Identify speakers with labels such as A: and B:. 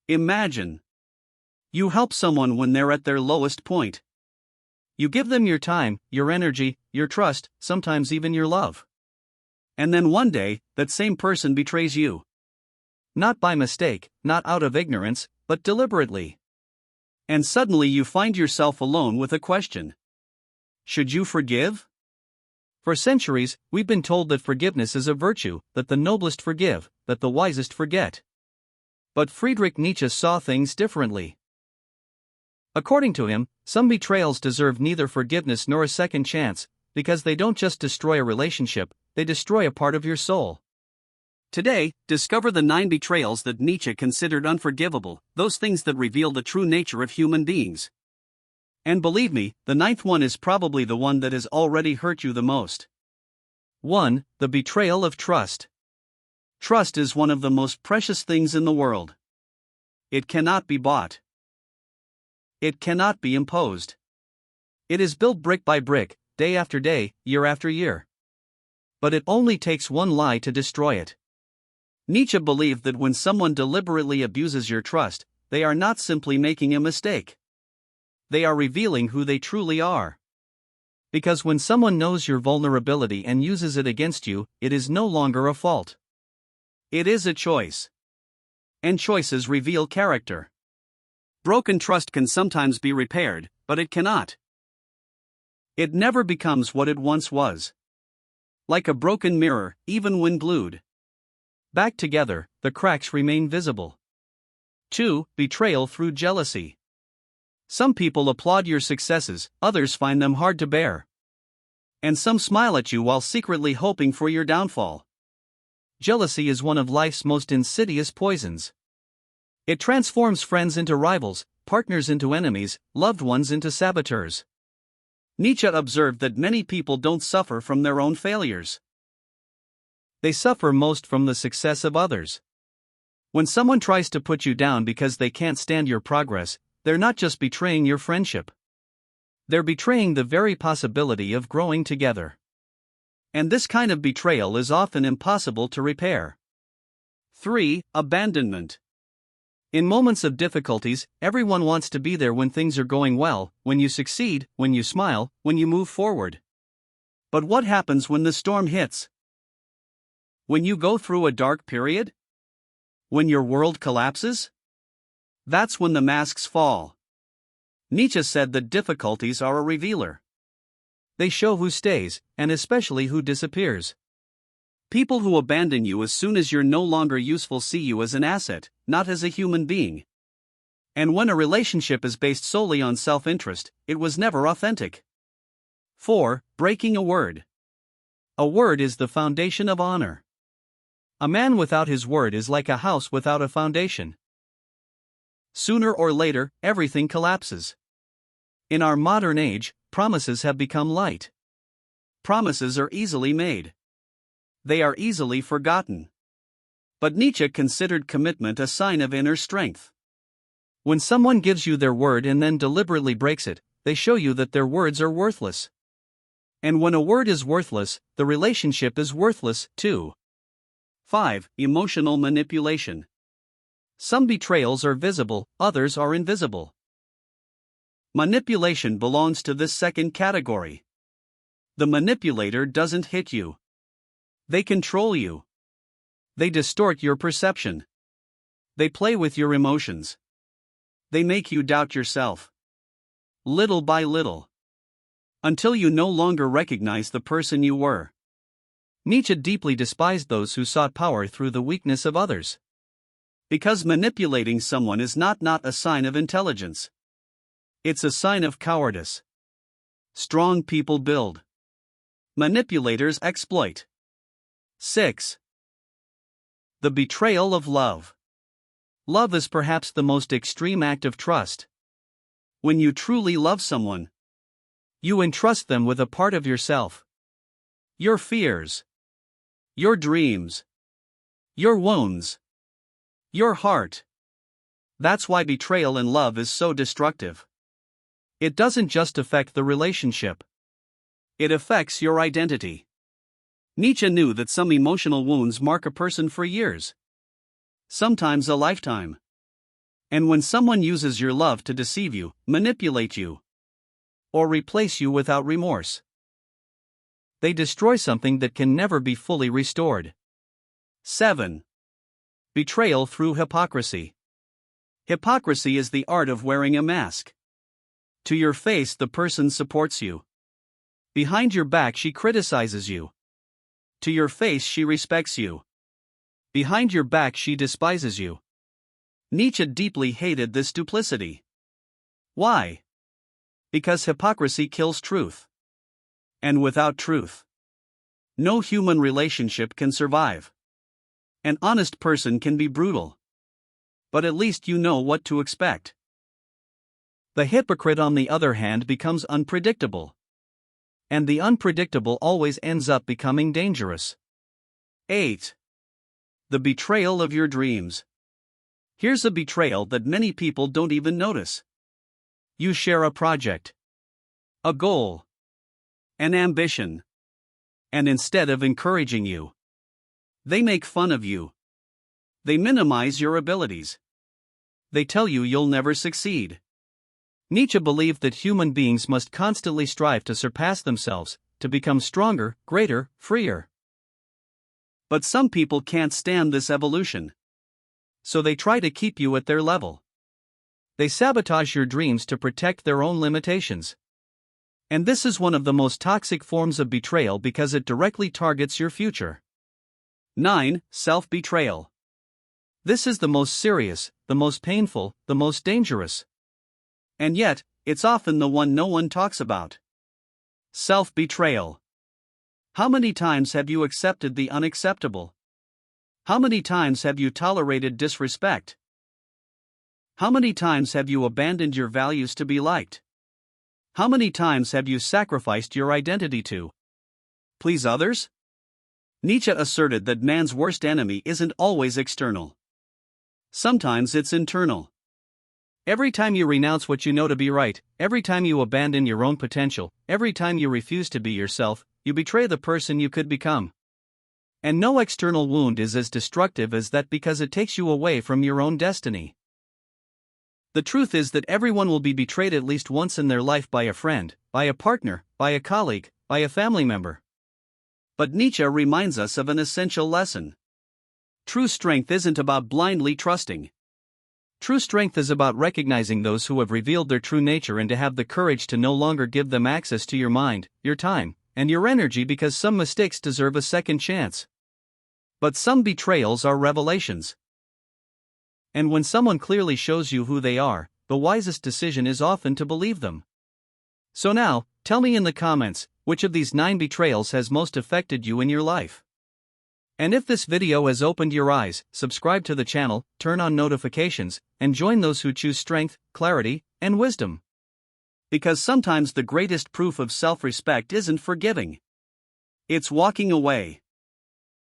A: Imagine. You help someone when they're at their lowest point. You give them your time, your energy, your trust, sometimes even your love. And then one day, that same person betrays you. Not by mistake, not out of ignorance, but deliberately. And suddenly you find yourself alone with a question. Should you forgive? For centuries, we've been told that forgiveness is a virtue, that the noblest forgive, that the wisest forget. But Friedrich Nietzsche saw things differently. According to him, some betrayals deserve neither forgiveness nor a second chance, because they don't just destroy a relationship, they destroy a part of your soul. Today, discover the 9 betrayals that Nietzsche considered unforgivable, those things that reveal the true nature of human beings. And believe me, the 9th one is probably the one that has already hurt you the most. 1. The betrayal of trust. Trust is one of the most precious things in the world. It cannot be bought. It cannot be imposed. It is built brick by brick, day after day, year after year. But it only takes one lie to destroy it. Nietzsche believed that when someone deliberately abuses your trust, they are not simply making a mistake. They are revealing who they truly are. Because when someone knows your vulnerability and uses it against you, it is no longer a fault. It is a choice. And choices reveal character. Broken trust can sometimes be repaired, but it cannot. It never becomes what it once was. Like a broken mirror, even when glued back together, the cracks remain visible. 2. Betrayal through jealousy. Some people applaud your successes, others find them hard to bear. And some smile at you while secretly hoping for your downfall. Jealousy is one of life's most insidious poisons. It transforms friends into rivals, partners into enemies, loved ones into saboteurs. Nietzsche observed that many people don't suffer from their own failures. They suffer most from the success of others. When someone tries to put you down because they can't stand your progress, they're not just betraying your friendship. They're betraying the very possibility of growing together. And this kind of betrayal is often impossible to repair. 3. Abandonment. In moments of difficulties, everyone wants to be there when things are going well, when you succeed, when you smile, when you move forward. But what happens when the storm hits? When you go through a dark period? When your world collapses? That's when the masks fall. Nietzsche said that difficulties are a revealer. They show who stays, and especially who disappears. People who abandon you as soon as you're no longer useful see you as an asset, not as a human being. And when a relationship is based solely on self-interest, it was never authentic. 4. Breaking a word. A word is the foundation of honor. A man without his word is like a house without a foundation. Sooner or later, everything collapses. In our modern age, promises have become light. Promises are easily made. They are easily forgotten. But Nietzsche considered commitment a sign of inner strength. When someone gives you their word and then deliberately breaks it, they show you that their words are worthless. And when a word is worthless, the relationship is worthless, too. 5. Emotional manipulation. Some betrayals are visible, others are invisible. Manipulation belongs to this second category. The manipulator doesn't hit you. They control you. They distort your perception. They play with your emotions. They make you doubt yourself. Little by little. Until you no longer recognize the person you were. Nietzsche deeply despised those who sought power through the weakness of others. Because manipulating someone is not a sign of intelligence. It's a sign of cowardice. Strong people build. Manipulators exploit. 6. The betrayal of love. Love is perhaps the most extreme act of trust. When you truly love someone, you entrust them with a part of yourself. Your fears. Your dreams. Your wounds. Your heart. That's why betrayal in love is so destructive. It doesn't just affect the relationship. It affects your identity. Nietzsche knew that some emotional wounds mark a person for years. Sometimes a lifetime. And when someone uses your love to deceive you, manipulate you, or replace you without remorse, they destroy something that can never be fully restored. 7. Betrayal through hypocrisy. Hypocrisy is the art of wearing a mask. To your face, the person supports you. Behind your back, she criticizes you. To your face, she respects you. Behind your back, she despises you. Nietzsche deeply hated this duplicity. Why? Because hypocrisy kills truth. And without truth, no human relationship can survive. An honest person can be brutal, but at least you know what to expect. The hypocrite, on the other hand, becomes unpredictable. And the unpredictable always ends up becoming dangerous. 8. The betrayal of your dreams. Here's a betrayal that many people don't even notice. You share a project, a goal, an ambition, and instead of encouraging you, they make fun of you. They minimize your abilities. They tell you you'll never succeed. Nietzsche believed that human beings must constantly strive to surpass themselves, to become stronger, greater, freer. But some people can't stand this evolution. So they try to keep you at their level. They sabotage your dreams to protect their own limitations. And this is one of the most toxic forms of betrayal because it directly targets your future. 9. Self-betrayal. This is the most serious, the most painful, the most dangerous. And yet, it's often the one no one talks about. Self-betrayal. How many times have you accepted the unacceptable? How many times have you tolerated disrespect? How many times have you abandoned your values to be liked? How many times have you sacrificed your identity to please others? Nietzsche asserted that man's worst enemy isn't always external. Sometimes it's internal. Every time you renounce what you know to be right, every time you abandon your own potential, every time you refuse to be yourself, you betray the person you could become. And no external wound is as destructive as that because it takes you away from your own destiny. The truth is that everyone will be betrayed at least once in their life by a friend, by a partner, by a colleague, by a family member. But Nietzsche reminds us of an essential lesson. True strength isn't about blindly trusting. True strength is about recognizing those who have revealed their true nature and to have the courage to no longer give them access to your mind, your time, and your energy because some mistakes deserve a second chance. But some betrayals are revelations. And when someone clearly shows you who they are, the wisest decision is often to believe them. So now, tell me in the comments, which of these 9 betrayals has most affected you in your life? And if this video has opened your eyes, subscribe to the channel, turn on notifications, and join those who choose strength, clarity, and wisdom. Because sometimes the greatest proof of self-respect isn't forgiving. It's walking away.